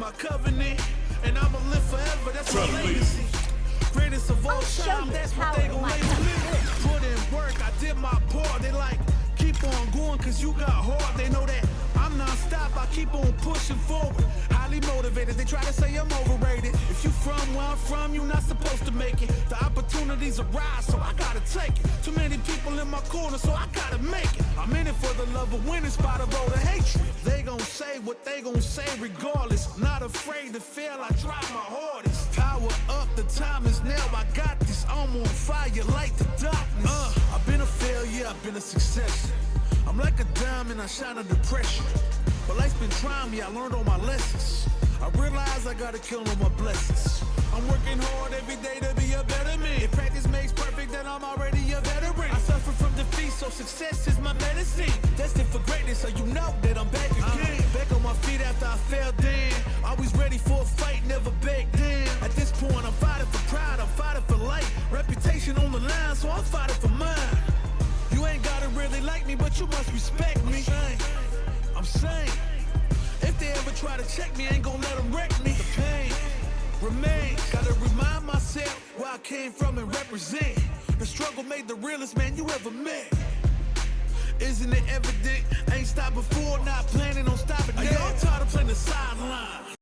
my covenant, and I'ma live forever. That's my legacy. Greatest of all time, that's what they gon' label me. Put in work, I did my part. They like, keep on going cause you got hard. They know that I'm non-stop, I keep on pushing forward. Highly motivated, they try to say I'm overrated. If you from where I'm from, you're not supposed to make it. The opportunities arise, so I gotta take it. Too many people in my corner, so I gotta make it. I'm in it for the love of winning, spot of all the hatred. They gon' say what they gon' say regardless. Not afraid to fail, I try my hardest. Power up, the time is now, I got this. I'm on fire like the darkness. I've been a failure, I've been a success. I'm like a diamond, I shine under pressure. But life's been trying me, I learned all my lessons. I realize I gotta kill all my blessings. I'm working hard every day to be a better man. If practice makes perfect, then I'm already a veteran. I suffer from defeat, so success is my medicine. Destined for greatness, so you know that I'm back again. Back on my feet after I fell down. Always ready for a fight, never back down. At this point, I'm fighting for pride, I'm fighting for life. Reputation on the line, so I'm fighting for mine. You ain't gotta really like me, but you must respect me. I'm saying, if they ever try to check me, I ain't gon' let them wreck me. The pain remains. Gotta remind myself where I came from and represent. The struggle made the realest man you ever met. Isn't it evident? I ain't stopped before, not planning on stopping now. I'm tired of playing the sideline.